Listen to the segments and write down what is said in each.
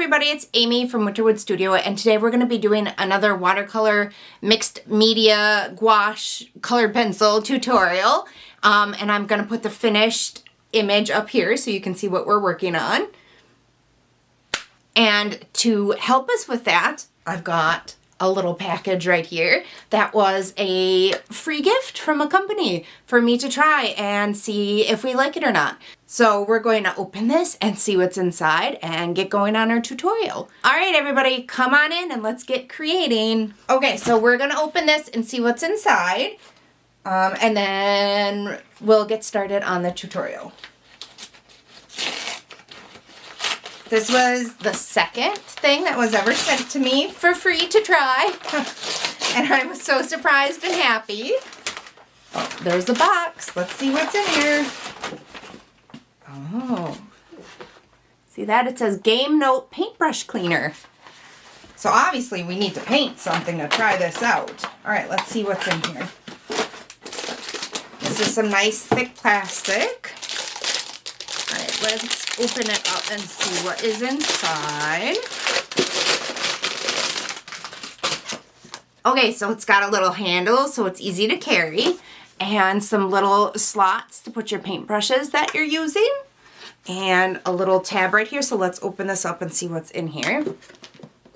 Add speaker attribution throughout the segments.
Speaker 1: everybody, it's Amy from Winterwood Studio, and today we're going to be doing another watercolor mixed media gouache colored pencil tutorial. And I'm going to put the finished image up here so you can see what we're working on. And to help us with that, I've got a little package right here that was a free gift from a company for me to try and see if we like it or not. So we're going to open this and see what's inside and get going on our tutorial. All right, everybody, come on in and let's get creating. Okay, so we're gonna open this and see what's inside, and then we'll get started on the tutorial. This was the second thing that was ever sent to me for free to try. And I was so surprised and happy. Oh, there's a box. Let's see what's in here. Oh. See that? It says Game Note Paintbrush Cleaner. So obviously we need to paint something to try this out. All right, let's see what's in here. This is some nice thick plastic. All right, let's open it up and see what is inside. Okay, so it's got a little handle so it's easy to carry, and some little slots to put your paintbrushes that you're using, and a little tab right here. So let's open this up and see what's in here.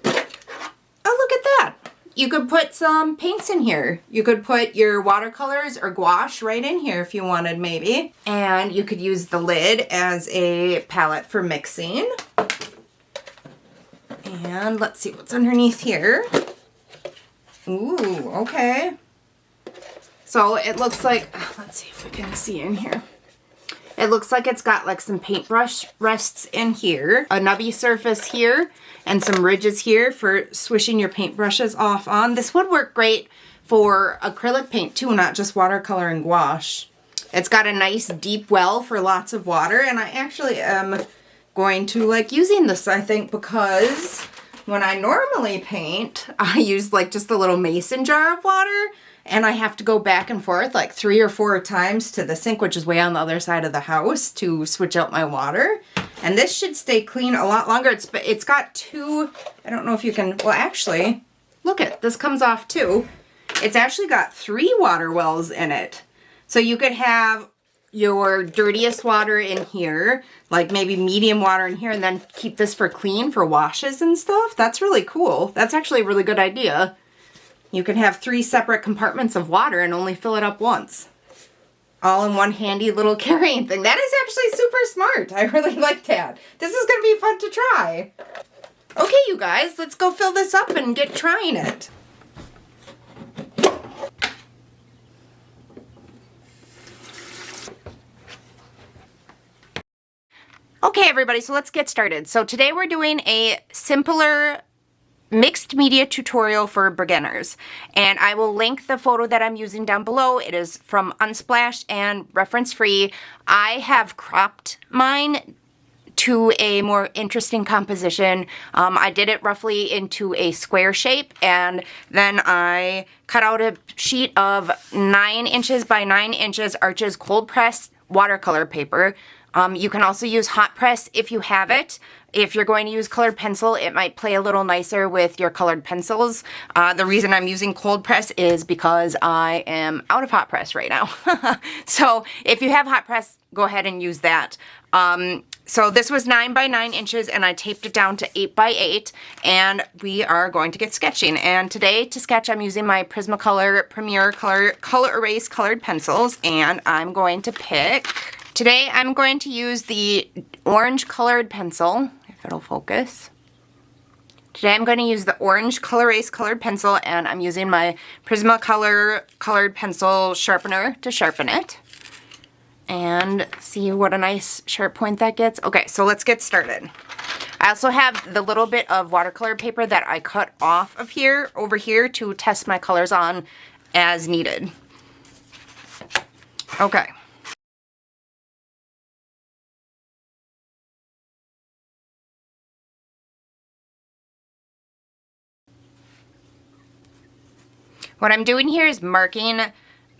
Speaker 1: Oh, look at that. You could put some paints in here. You could put your watercolors or gouache right in here if you wanted, maybe. And you could use the lid as a palette for mixing. And let's see what's underneath here. Ooh, okay. So it looks like, let's see if we can see in here. It looks like it's got like some paintbrush rests in here, a nubby surface here, and some ridges here for swishing your paintbrushes off on. This would work great for acrylic paint too, not just watercolor and gouache. It's got a nice deep well for lots of water, and I actually am going to like using this, I think, because when I normally paint, I use like just a little mason jar of water, and I have to go back and forth like 3 or 4 times to the sink, which is way on the other side of the house, to switch out my water. And this should stay clean a lot longer. It's got 2, I don't know if you can, well actually, look it, this comes off too. It's actually got 3 water wells in it. So you could have your dirtiest water in here, like maybe medium water in here, and then keep this for clean for washes and stuff. That's really cool. That's actually a really good idea. You can have 3 separate compartments of water and only fill it up once. All in one handy little carrying thing. That is actually super smart. I really like that. This is going to be fun to try. Okay, you guys, let's go fill this up and get trying it. Okay, everybody, so let's get started. So today we're doing a simpler mixed media tutorial for beginners, and I will link the photo that I'm using down below. It is from Unsplash and reference free. I have cropped mine to a more interesting composition. I did it roughly into a square shape, and then I cut out a sheet of 9 inches by 9 inches Arches cold pressed watercolor paper. You can also use hot press if you have it. If you're going to use colored pencil, it might play a little nicer with your colored pencils. The reason I'm using cold press is because I am out of hot press right now. So if you have hot press, go ahead and use that. So this was 9 by 9 inches, and I taped it down to 8 by 8, and we are going to get sketching. And today to sketch, I'm using my Prismacolor Premier Col-erase colored pencils, and I'm going to pick. Today I'm going to use the orange colored pencil, if it'll focus. Today I'm going to use the orange Col-erase colored pencil, and I'm using my Prismacolor colored pencil sharpener to sharpen it. And see what a nice sharp point that gets. Okay, so let's get started. I also have the little bit of watercolor paper that I cut off of here, over here, to test my colors on as needed. Okay. What I'm doing here is marking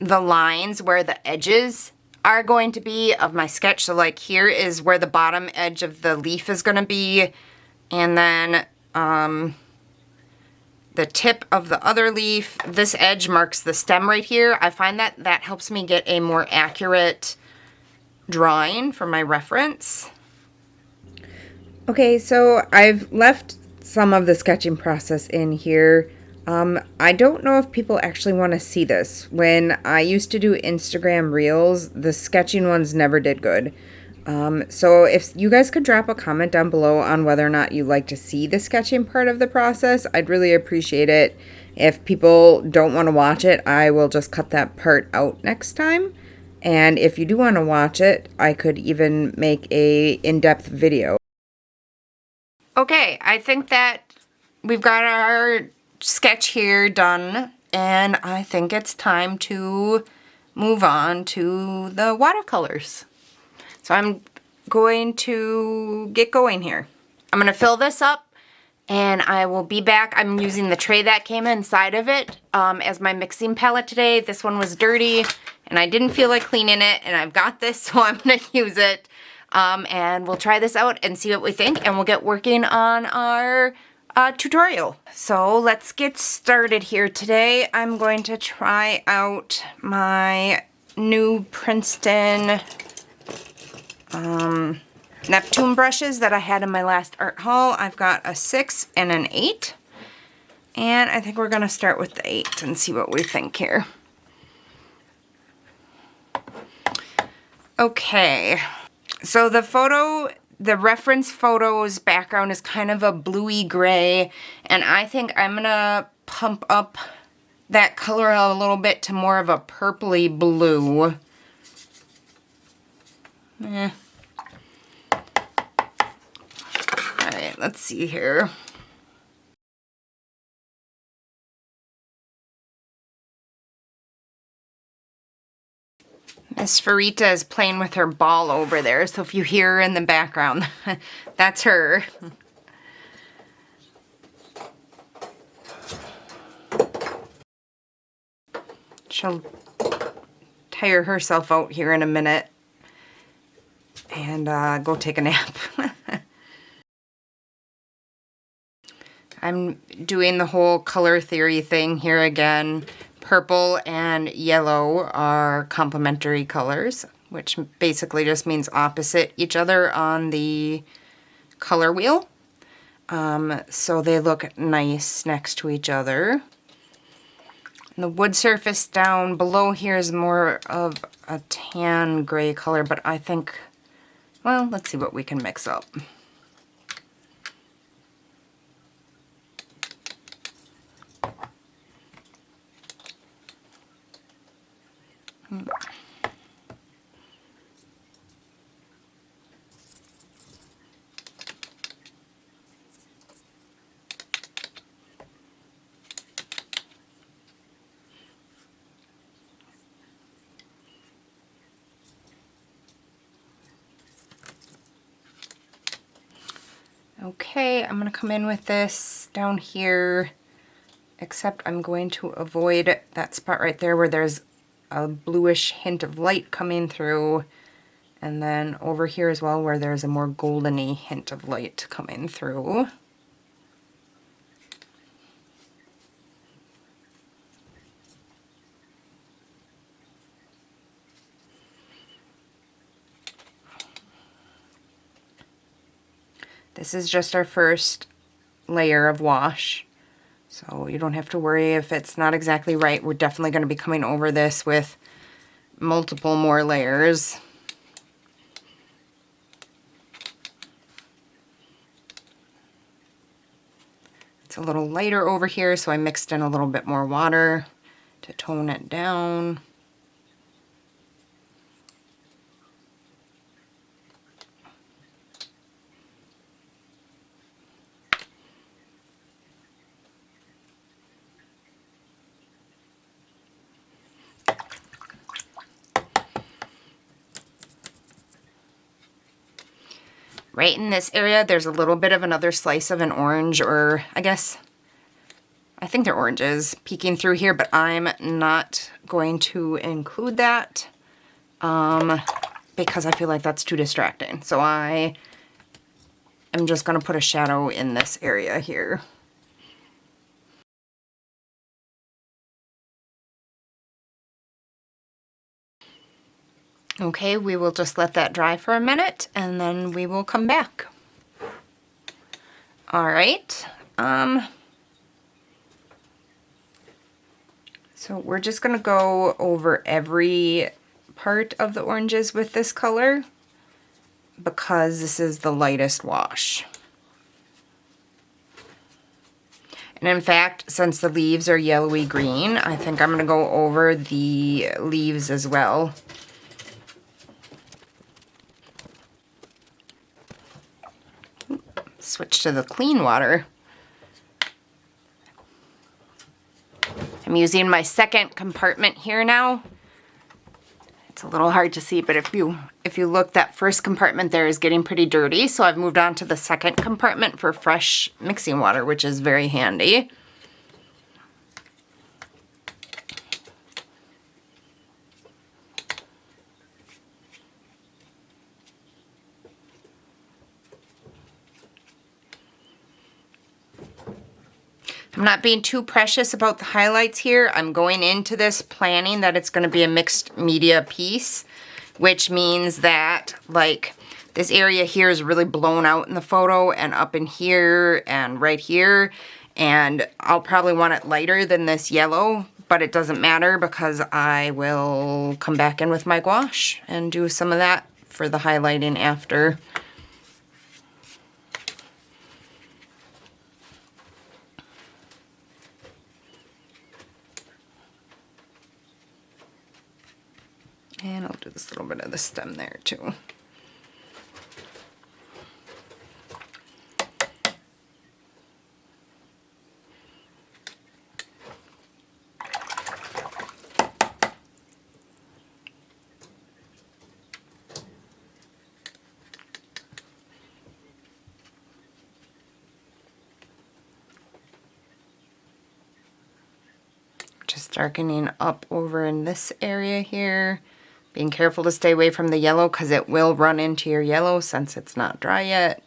Speaker 1: the lines where the edges are going to be of my sketch. So like here is where the bottom edge of the leaf is going to be. And then the tip of the other leaf, this edge marks the stem right here. I find that that helps me get a more accurate drawing for my reference. Okay, so I've left some of the sketching process in here. I don't know if people actually want to see this. When I used to do Instagram Reels, the sketching ones never did good. So if you guys could drop a comment down below on whether or not you like to see the sketching part of the process, I'd really appreciate it. If people don't want to watch it, I will just cut that part out next time. And if you do want to watch it, I could even make a in-depth video. Okay, I think that we've got our sketch here done, and I think it's time to move on to the watercolors. So I'm going to get going here. I'm going to fill this up, and I will be back. I'm using the tray that came inside of it as my mixing palette today. This one was dirty, and I didn't feel like cleaning it, and I've got this, so I'm going to use it. And we'll try this out and see what we think, and we'll get working on our tutorial. So let's get started here. Today I'm going to try out my new Princeton Neptune brushes that I had in my last art haul. I've got a 6 and an 8, and I think we're going to start with the 8 and see what we think here. Okay. So the reference photo's background is kind of a bluey gray, and I think I'm gonna pump up that color a little bit to more of a purpley blue. Alright, let's see here. Miss Farita is playing with her ball over there, so if you hear her in the background, that's her. She'll tire herself out here in a minute and go take a nap. I'm doing the whole color theory thing here again. Purple and yellow are complementary colors, which basically just means opposite each other on the color wheel. So they look nice next to each other. And the wood surface down below here is more of a tan gray color, but I think, well, let's see what we can mix up. Okay, I'm going to come in with this down here, except I'm going to avoid that spot right there where there's a bluish hint of light coming through, and then over here as well where there's a more goldeny hint of light coming through. This is just our first layer of wash, so you don't have to worry if it's not exactly right. We're definitely going to be coming over this with multiple more layers. It's a little lighter over here, so I mixed in a little bit more water to tone it down. Right in this area, there's a little bit of another slice of an orange, or I think they're oranges, peeking through here, but I'm not going to include that because I feel like that's too distracting. So I am just going to put a shadow in this area here. Okay, we will just let that dry for a minute and then we will come back. All right. So we're just going to go over every part of the oranges with this color because this is the lightest wash. And in fact, since the leaves are yellowy green, I think I'm going to go over the leaves as well. Switch to the clean water. I'm using my second compartment here now. It's a little hard to see, but if you look, that first compartment there is getting pretty dirty, so I've moved on to the second compartment for fresh mixing water, which is very handy. I'm not being too precious about the highlights here. I'm going into this planning that it's going to be a mixed media piece, which means that like this area here is really blown out in the photo and up in here and right here. And I'll probably want it lighter than this yellow, but it doesn't matter because I will come back in with my gouache and do some of that for the highlighting after. And I'll do this little bit of the stem there too. Just darkening up over in this area here. Being careful to stay away from the yellow because it will run into your yellow since it's not dry yet.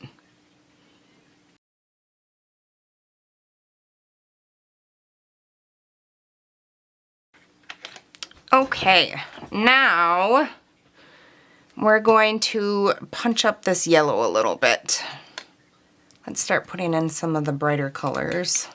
Speaker 1: Okay, now we're going to punch up this yellow a little bit. Let's start putting in some of the brighter colors.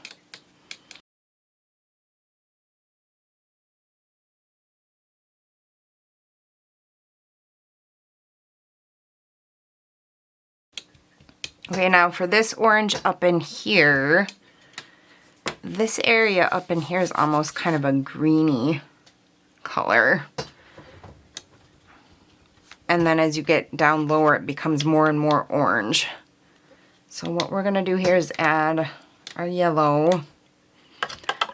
Speaker 1: Okay, now for this orange up in here, this area up in here is almost kind of a greeny color. And then as you get down lower, it becomes more and more orange. So what we're gonna do here is add our yellow,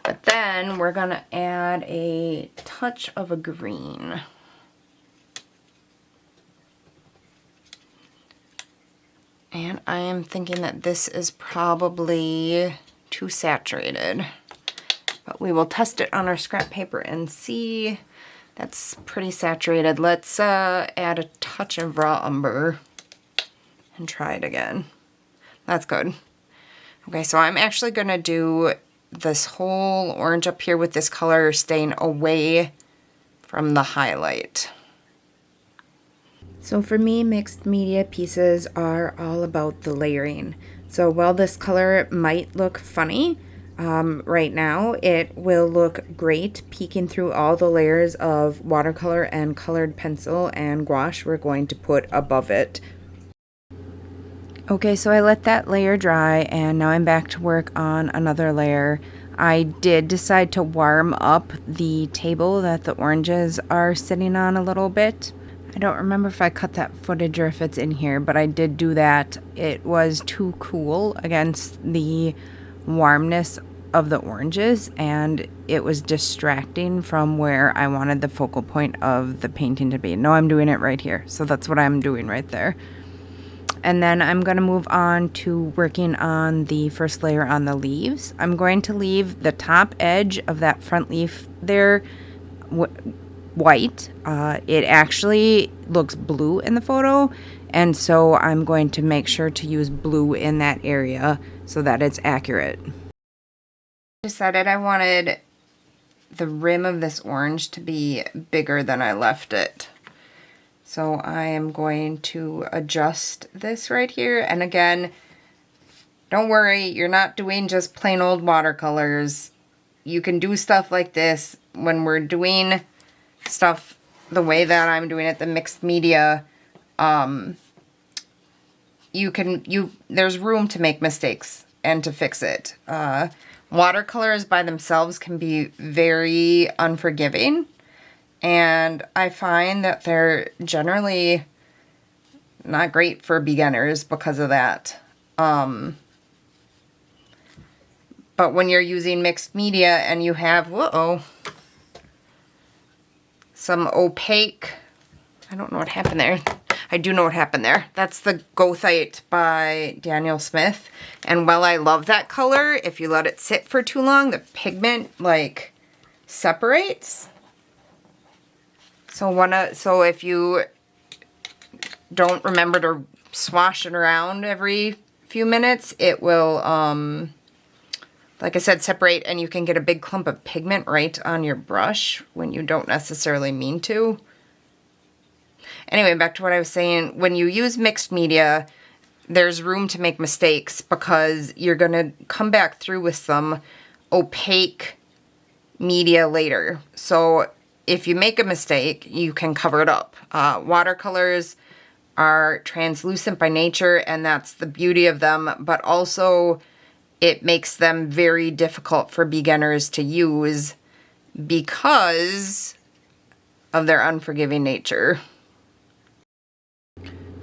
Speaker 1: but then we're gonna add a touch of a green. And I am thinking that this is probably too saturated, but we will test it on our scrap paper and see. That's pretty saturated. Let's add a touch of raw umber and try it again. That's good. Okay, so I'm actually gonna do this whole orange up here with this color staying away from the highlight. So for me, mixed media pieces are all about the layering. So while this color might look funny right now, it will look great peeking through all the layers of watercolor and colored pencil and gouache we're going to put above it. Okay, so I let that layer dry and now I'm back to work on another layer. I did decide to warm up the table that the oranges are sitting on a little bit. I don't remember if I cut that footage or if it's in here, but I did do that. It was too cool against the warmness of the oranges, and it was distracting from where I wanted the focal point of the painting to be. No, I'm doing it right here, so that's what I'm doing right there. And then I'm going to move on to working on the first layer on the leaves. I'm going to leave the top edge of that front leaf there white. It actually looks blue in the photo, and so I'm going to make sure to use blue in that area so that it's accurate. I decided I wanted the rim of this orange to be bigger than I left it. So I am going to adjust this right here. And again, don't worry, you're not doing just plain old watercolors. You can do stuff like this when we're doing stuff the way that I'm doing it, the mixed media. There's room to make mistakes and to fix it. Watercolors by themselves can be very unforgiving, and I find that they're generally not great for beginners because of that. But when you're using mixed media and you have, some opaque, I don't know what happened there. I do know what happened there. That's the Goethite by Daniel Smith. And while I love that color, if you let it sit for too long, the pigment like separates. So if you don't remember to swash it around every few minutes, it will, like I said, separate, and you can get a big clump of pigment right on your brush when you don't necessarily mean to. Anyway, back to what I was saying. When you use mixed media, there's room to make mistakes because you're going to come back through with some opaque media later. So if you make a mistake, you can cover it up. Watercolors are translucent by nature, and that's the beauty of them, but also it makes them very difficult for beginners to use because of their unforgiving nature.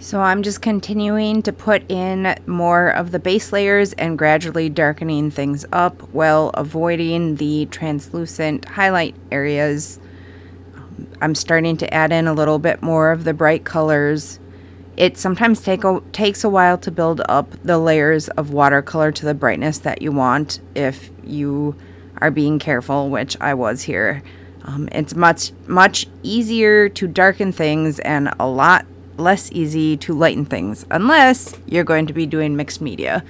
Speaker 1: So I'm just continuing to put in more of the base layers and gradually darkening things up while avoiding the translucent highlight areas. I'm starting to add in a little bit more of the bright colors. It sometimes takes a while to build up the layers of watercolor to the brightness that you want if you are being careful, which I was here. It's much easier to darken things and a lot less easy to lighten things, unless you're going to be doing mixed media.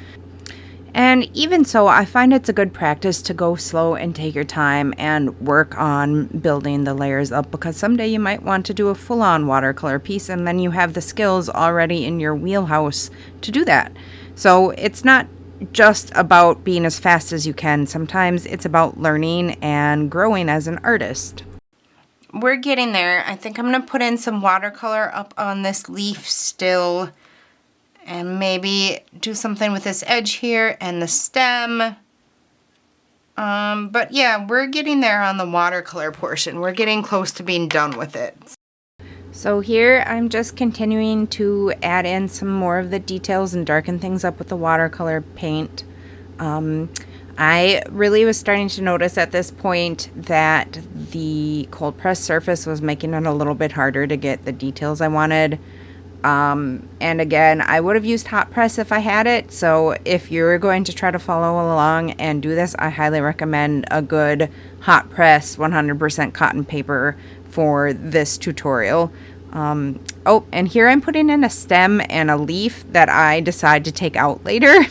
Speaker 1: And even so, I find it's a good practice to go slow and take your time and work on building the layers up, because someday you might want to do a full-on watercolor piece, and then you have the skills already in your wheelhouse to do that. So it's not just about being as fast as you can. Sometimes it's about learning and growing as an artist. We're getting there. I think I'm going to put in some watercolor up on this leaf still, and maybe do something with this edge here and the stem. But yeah, we're getting there on the watercolor portion. We're getting close to being done with it. So here I'm just continuing to add in some more of the details and darken things up with the watercolor paint. I really was starting to notice at this point that the cold press surface was making it a little bit harder to get the details I wanted. And again, I would have used hot press if I had it. So if you're going to try to follow along and do this, I highly recommend a good hot press 100% cotton paper for this tutorial. Oh, and here I'm putting in a stem and a leaf that I decide to take out later.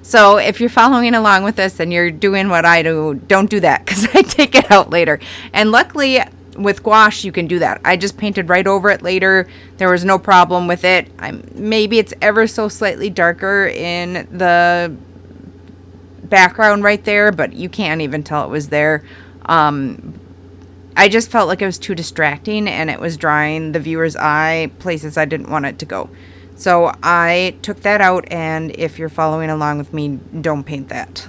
Speaker 1: So if you're following along with this and you're doing what I do, don't do that, because I take it out later. And luckily with gouache you can do that. I just painted right over it later. There was no problem with it. Maybe it's ever so slightly darker in the background right there, but you can't even tell it was there. I just felt like it was too distracting and it was drawing the viewer's eye places I didn't want it to go. So I took that out, and if you're following along with me, don't paint that.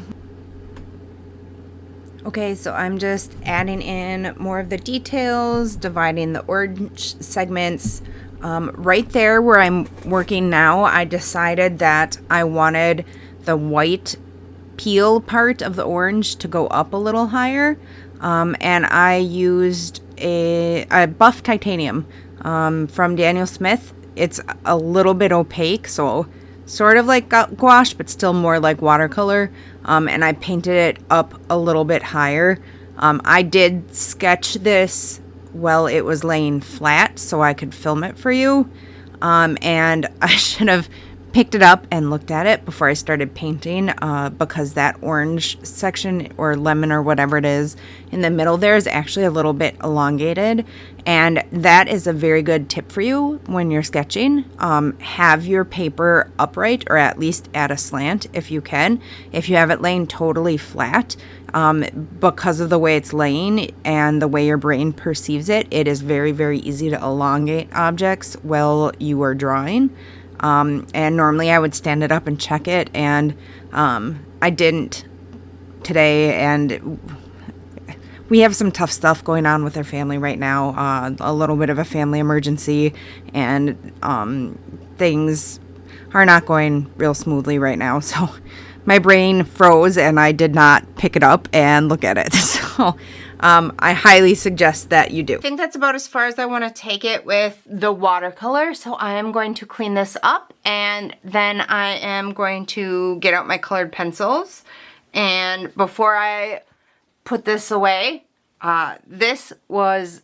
Speaker 1: Okay, so I'm just adding in more of the details, dividing the orange segments. Right there where I'm working now, I decided that I wanted the white peel part of the orange to go up a little higher. And I used a buff titanium from Daniel Smith. It's a little bit opaque, so sort of like gouache, but still more like watercolor. And I painted it up a little bit higher. I did sketch this while it was laying flat so I could film it for you. And I should have picked it up and looked at it before I started painting, because that orange section or lemon or whatever it is in the middle there is actually a little bit elongated, and that is a very good tip for you when you're sketching. Have your paper upright, or at least at a slant if you can. If you have it laying totally flat, because of the way it's laying and the way your brain perceives it, it is very, very easy to elongate objects while you are drawing. And normally I would stand it up and check it, and I didn't today, and we have some tough stuff going on with our family right now, a little bit of a family emergency, and things are not going real smoothly right now, so my brain froze and I did not pick it up and look at it. So I highly suggest that you do. I think that's about as far as I want to take it with the watercolor. So I am going to clean this up, and then I am going to get out my colored pencils. And before I put this away, this was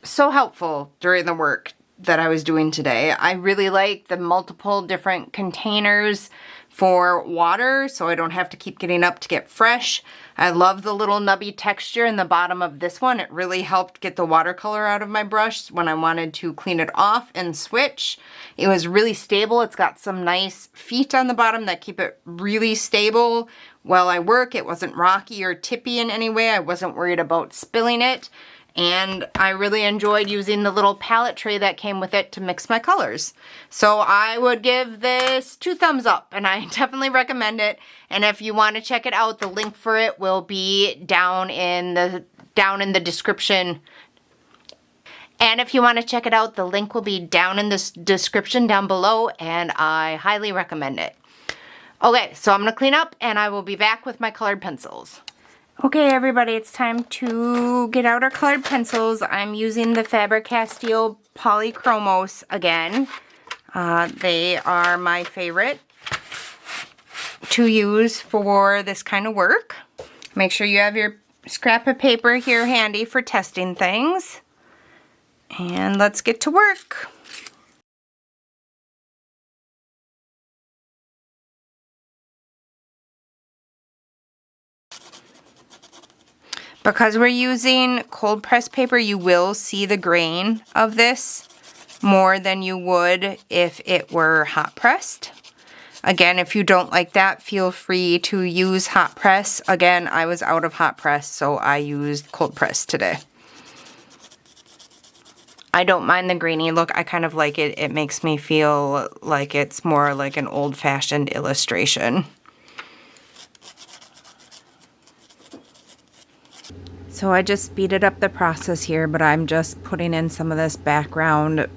Speaker 1: so helpful during the work that I was doing today. I really like the multiple different containers for water, so I don't have to keep getting up to get fresh. I love the little nubby texture in the bottom of this one. It really helped get the watercolor out of my brush when I wanted to clean it off and switch. It was really stable. It's got some nice feet on the bottom that keep it really stable while I work. It wasn't rocky or tippy in any way. I wasn't worried about spilling it. And I really enjoyed using the little palette tray that came with it to mix my colors. So I would give this 2 thumbs up, and I definitely recommend it. And if you want to check it out, the link for it will be down in the description. And if you want to check it out, the link will be down in the description down below, and I highly recommend it. Okay, so I'm going to clean up, and I will be back with my colored pencils. Okay, everybody, it's time to get out our colored pencils. I'm using the Faber Castell Polychromos again. They are my favorite to use for this kind of work. Make sure you have your scrap of paper here handy for testing things. And let's get to work. Because we're using cold pressed paper, you will see the grain of this more than you would if it were hot pressed. Again, if you don't like that, feel free to use hot press. Again, I was out of hot press, so I used cold press today. I don't mind the grainy look. I kind of like it. It makes me feel like it's more like an old-fashioned illustration. So I just speeded up the process here, but I'm just putting in some of this background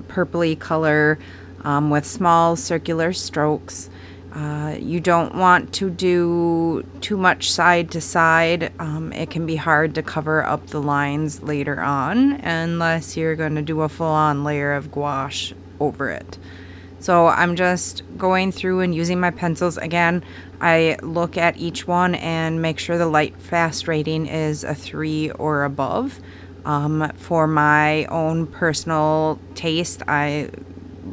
Speaker 1: purpley color with small circular strokes. You don't want to do too much side to side. It can be hard to cover up the lines later on unless you're going to do a full-on layer of gouache over it. So I'm just going through and using my pencils. Again, I look at each one and make sure the light fast rating is a 3 or above. For my own personal taste, I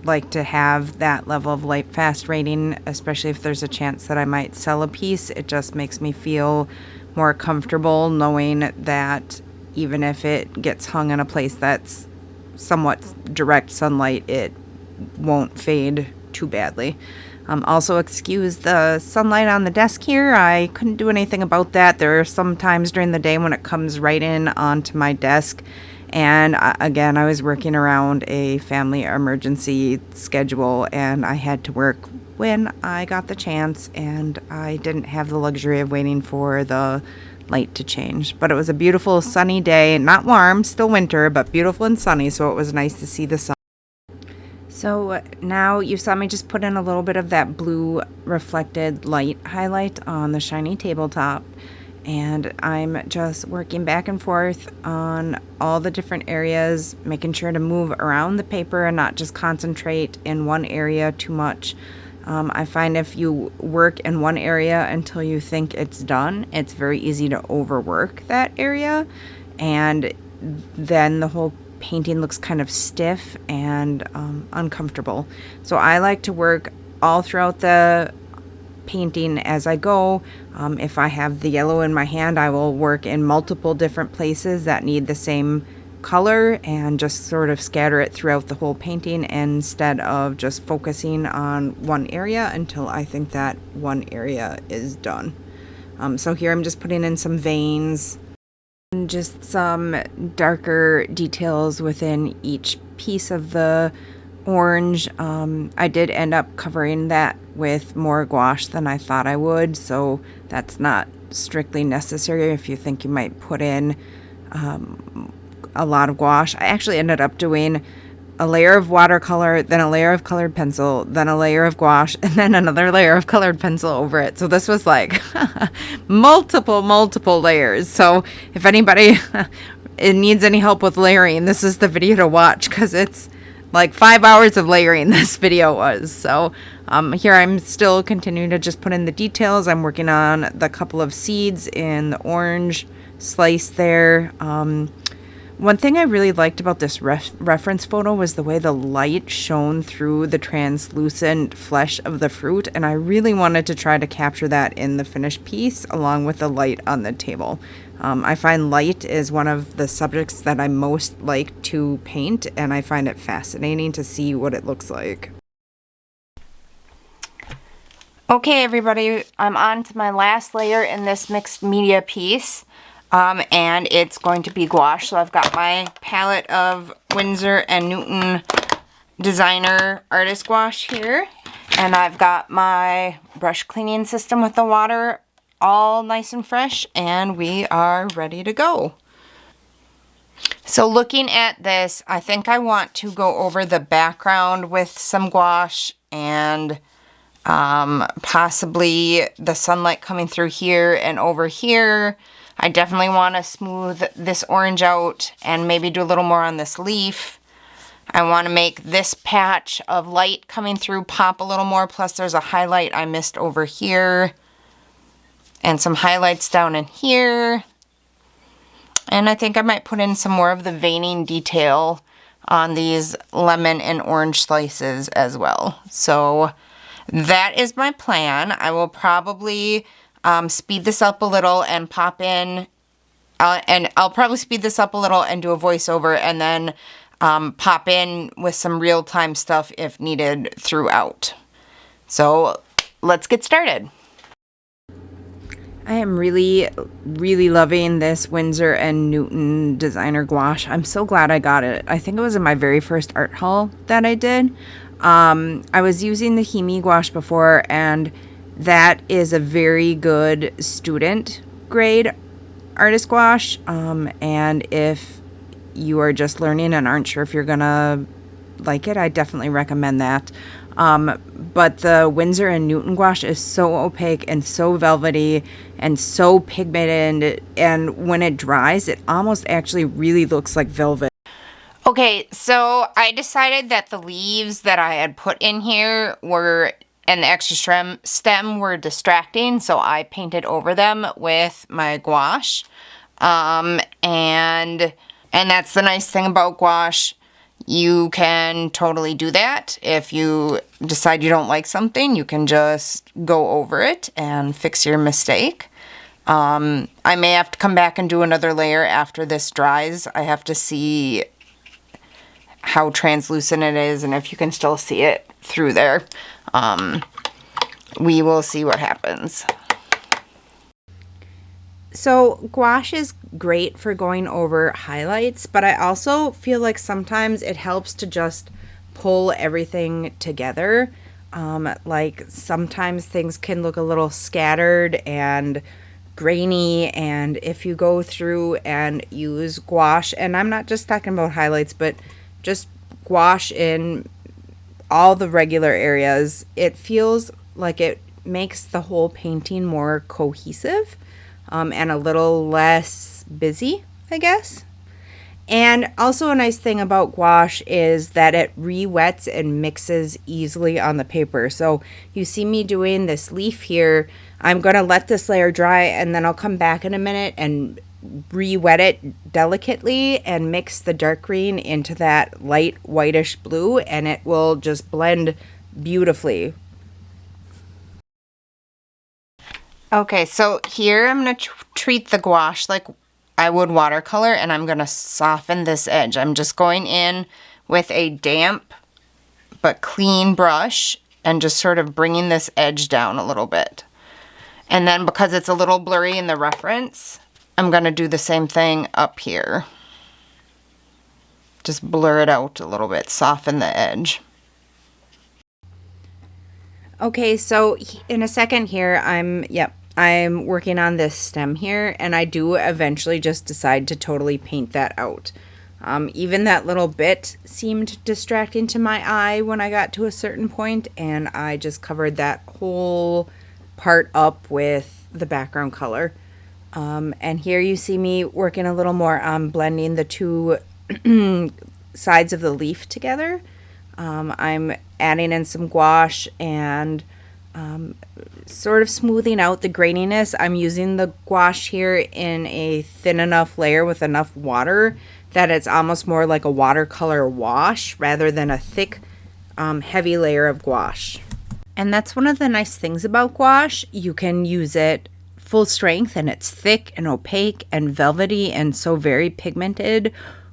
Speaker 1: like to have that level of light fast rating, especially if there's a chance that I might sell a piece. It just makes me feel more comfortable knowing that even if it gets hung in a place that's somewhat direct sunlight, it won't fade too badly. Also, excuse the sunlight on the desk here. I couldn't do anything about that. There are some times during the day when it comes right in onto my desk. And again, I was working around a family emergency schedule, and I had to work when I got the chance, and I didn't have the luxury of waiting for the light to change. But it was a beautiful sunny day, not warm, still winter, but beautiful and sunny, so it was nice to see the sun. So now you saw me just put in a little bit of that blue reflected light highlight on the shiny tabletop, and I'm just working back and forth on all the different areas, making sure to move around the paper and not just concentrate in one area too much. I find if you work in one area until you think it's done, it's very easy to overwork that area, and then the whole painting looks kind of stiff and uncomfortable. So I like to work all throughout the painting as I go. If I have the yellow in my hand, I will work in multiple different places that need the same color and just sort of scatter it throughout the whole painting instead of just focusing on one area until I think that one area is done. So here I'm just putting in some veins and just some darker details within each piece of the orange. I did end up covering that with more gouache than I thought I would, so that's not strictly necessary if you think you might put in a lot of gouache. I actually ended up doing a layer of watercolor, then a layer of colored pencil, then a layer of gouache, and then another layer of colored pencil over it. So this was like multiple layers. So if anybody needs any help with layering, this is the video to watch, because it's like 5 hours of layering this video was. So here I'm still continuing to just put in the details. I'm working on the couple of seeds in the orange slice there. One thing I really liked about this reference photo was the way the light shone through the translucent flesh of the fruit, and I really wanted to try to capture that in the finished piece along with the light on the table. I find light is one of the subjects that I most like to paint, and I find it fascinating to see what it looks like. Okay, everybody, I'm on to my last layer in this mixed media piece. And it's going to be gouache. So I've got my palette of Winsor and Newton designer artist gouache here, and I've got my brush cleaning system with the water all nice and fresh, and we are ready to go. So looking at this, I think I want to go over the background with some gouache and possibly the sunlight coming through here and over here. I definitely want to smooth this orange out and maybe do a little more on this leaf. I want to make this patch of light coming through pop a little more, plus there's a highlight I missed over here and some highlights down in here. And I think I might put in some more of the veining detail on these lemon and orange slices as well. So that is my plan. I will probably speed this up a little and pop in, and I'll probably speed this up a little and do a voiceover, and then pop in with some real-time stuff if needed throughout. So let's get started. I am really loving this Winsor and Newton designer gouache. I'm so glad I got it. I think it was in my very first art haul that I did. I was using the Himi gouache before, and that is a very good student grade artist gouache. And if you are just learning and aren't sure if you're gonna like it, I definitely recommend that. But the Winsor and Newton gouache is so opaque and so velvety and so pigmented, and when it dries, it almost actually really looks like velvet. Okay, so I decided that the leaves that I had put in here were, and the extra stem were distracting, so I painted over them with my gouache. And that's the nice thing about gouache. You can totally do that. If you decide you don't like something, you can just go over it and fix your mistake. I may have to come back and do another layer after this dries. I have to see how translucent it is and if you can still see it through there. We will see what happens. So gouache is great for going over highlights, but I also feel like sometimes it helps to just pull everything together. Like sometimes things can look a little scattered and grainy, and if you go through and use gouache, and I'm not just talking about highlights, but just gouache in all the regular areas, it feels like it makes the whole painting more cohesive. And a little less busy, I guess. And also a nice thing about gouache is that it re-wets and mixes easily on the paper. So you see me doing this leaf here. I'm going to let this layer dry, and then I'll come back in a minute and re-wet it delicately and mix the dark green into that light whitish blue, and it will just blend beautifully. Okay, so here I'm going to treat the gouache like I would watercolor, and I'm going to soften this edge. I'm just going in with a damp but clean brush and just sort of bringing this edge down a little bit. And then because it's a little blurry in the reference, I'm going to do the same thing up here. Just blur it out a little bit, soften the edge. Okay, so in a second here, I'm working on this stem here, and I do eventually just decide to totally paint that out. Even that little bit seemed distracting to my eye when I got to a certain point, and I just covered that whole part up with the background color. And here you see me working a little more on blending the two sides of the leaf together. I'm adding in some gouache and sort of smoothing out the graininess. I'm using the gouache here in a thin enough layer with enough water that it's almost more like a watercolor wash rather than a thick, heavy layer of gouache. And that's one of the nice things about gouache. You can use it full strength and it's thick and opaque and velvety and so very pigmented,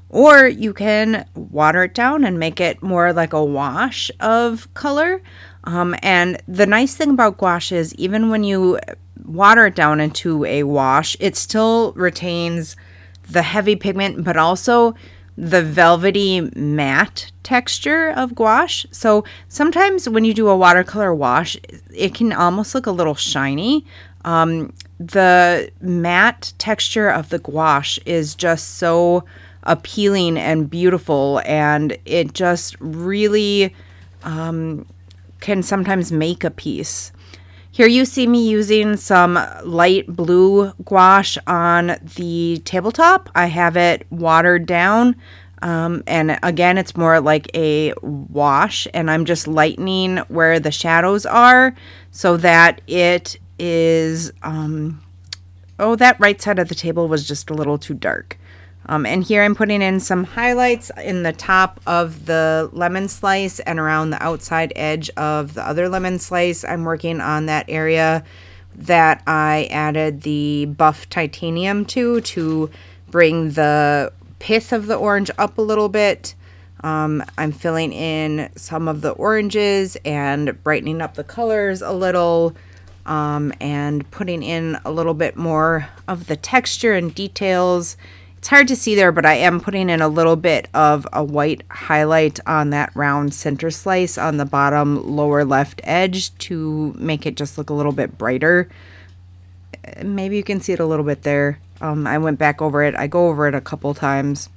Speaker 1: or you can water it down and make it more like a wash of color. And the nice thing about gouache is even when you water it down into a wash, it still retains the heavy pigment, but also the velvety matte texture of gouache. So sometimes when you do a watercolor wash, it can almost look a little shiny. The matte texture of the gouache is just so appealing and beautiful, and it just really can sometimes make a piece. Here you see me using some light blue gouache on the tabletop. I have it watered down, and again, it's more like a wash, and I'm just lightening where the shadows are so that it is, that right side of the table was just a little too dark. And here I'm putting in some highlights in the top of the lemon slice and around the outside edge of the other lemon slice. I'm working on that area that I added the buff titanium to bring the pith of the orange up a little bit. I'm filling in some of the oranges and brightening up the colors a little, and putting in a little bit more of the texture and details. It's hard to see there, but I am putting in a little bit of a white highlight on that round center slice on the bottom lower left edge to make it just look a little bit brighter. Maybe you can see it a little bit there. I went back over it. I go over it a couple times.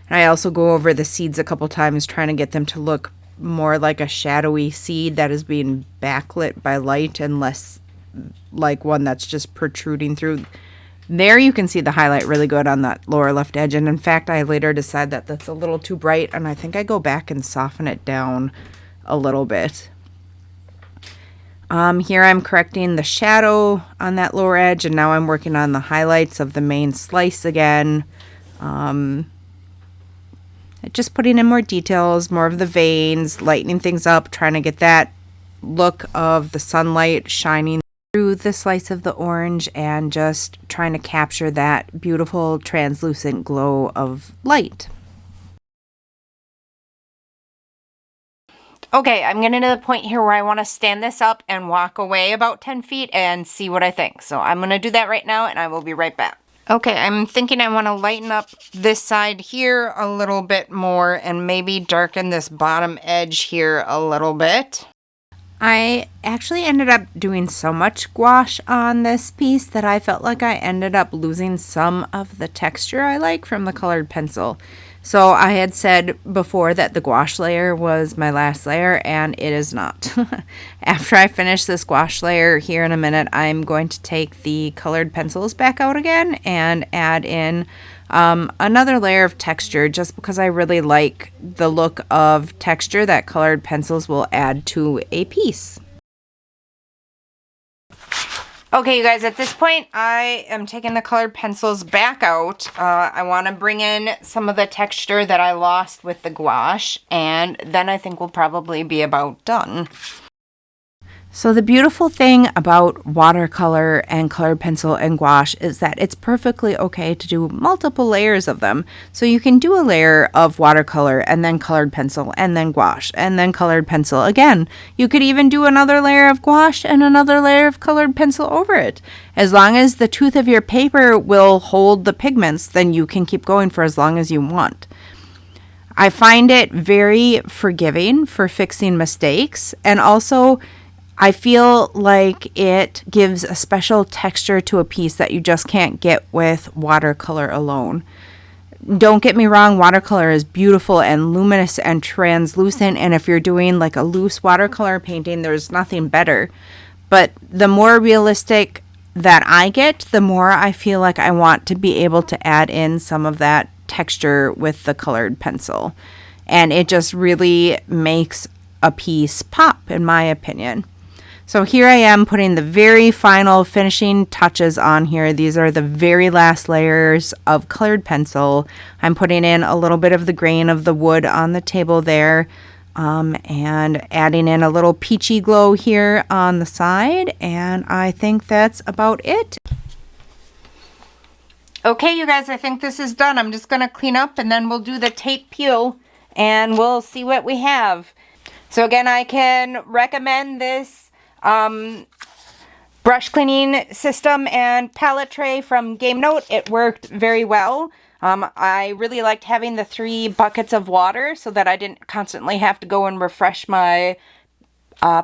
Speaker 1: And I also go over the seeds a couple times, trying to get them to look more like a shadowy seed that is being backlit by light and less like one that's just protruding through. There you can see the highlight really good on that lower left edge, and in fact I later decide that that's a little too bright, and I think I go back and soften it down a little bit. Here I'm correcting the shadow on that lower edge, and now I'm working on the highlights of the main slice again. Just putting in more details, more of the veins, lightening things up, trying to get that look of the sunlight shining through the slice of the orange and just trying to capture that beautiful translucent glow of light. Okay, I'm getting to the point here where I want to stand this up and walk away about 10 feet and see what I think. So I'm going to do that right now, and I will be right back. Okay, I'm thinking I want to lighten up this side here a little bit more and maybe darken this bottom edge here a little bit. I actually ended up doing so much gouache on this piece that I felt like I ended up losing some of the texture I like from the colored pencil. So I had said before that the gouache layer was my last layer, and it is not. After I finish this gouache layer here in a minute, I'm going to take the colored pencils back out again and add in another layer of texture, just because I really like the look of texture that colored pencils will add to a piece. Okay, you guys, at this point, I am taking the colored pencils back out. I want to bring in some of the texture that I lost with the gouache, and then I think we'll probably be about done. So the beautiful thing about watercolor and colored pencil and gouache is that it's perfectly okay to do multiple layers of them. So you can do a layer of watercolor and then colored pencil and then gouache and then colored pencil again. You could even do another layer of gouache and another layer of colored pencil over it. As long as the tooth of your paper will hold the pigments, then you can keep going for as long as you want. I find it very forgiving for fixing mistakes, and also I feel like it gives a special texture to a piece that you just can't get with watercolor alone. Don't get me wrong, watercolor is beautiful and luminous and translucent, and if you're doing like a loose watercolor painting, there's nothing better. But the more realistic that I get, the more I feel like I want to be able to add in some of that texture with the colored pencil. And it just really makes a piece pop, in my opinion. So here I am putting the very final finishing touches on here. These are the very last layers of colored pencil. I'm putting in a little bit of the grain of the wood on the table there, and adding in a little peachy glow here on the side. And I think that's about it. Okay, you guys, I think this is done. I'm just going to clean up and then we'll do the tape peel and we'll see what we have. So again, I can recommend this brush cleaning system and palette tray from Game Note. It worked very well. I really liked having the 3 buckets of water so that I didn't constantly have to go and refresh my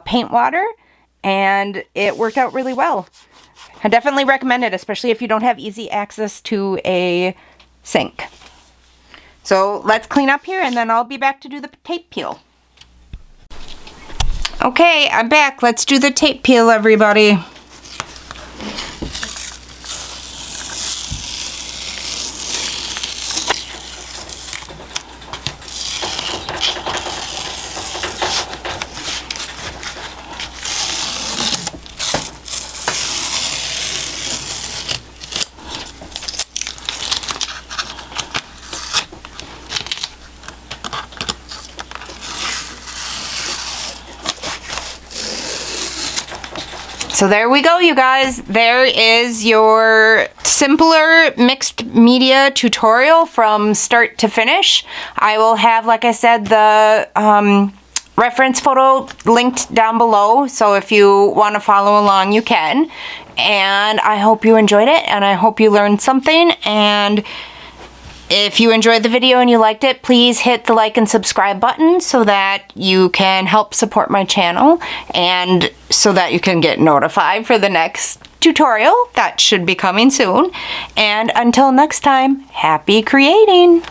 Speaker 1: paint water, and it worked out really well. I definitely recommend it, especially if you don't have easy access to a sink. So let's clean up here and then I'll be back to do the tape peel. Okay, I'm back. Let's do the tape peel, everybody. So there we go, you guys. There is your simpler mixed media tutorial from start to finish. I will have, like I said, the reference photo linked down below, so if you want to follow along, you can. And I hope you enjoyed it, and I hope you learned something. And if you enjoyed the video and you liked it, please hit the like and subscribe button so that you can help support my channel and so that you can get notified for the next tutorial that should be coming soon. And until next time, happy creating!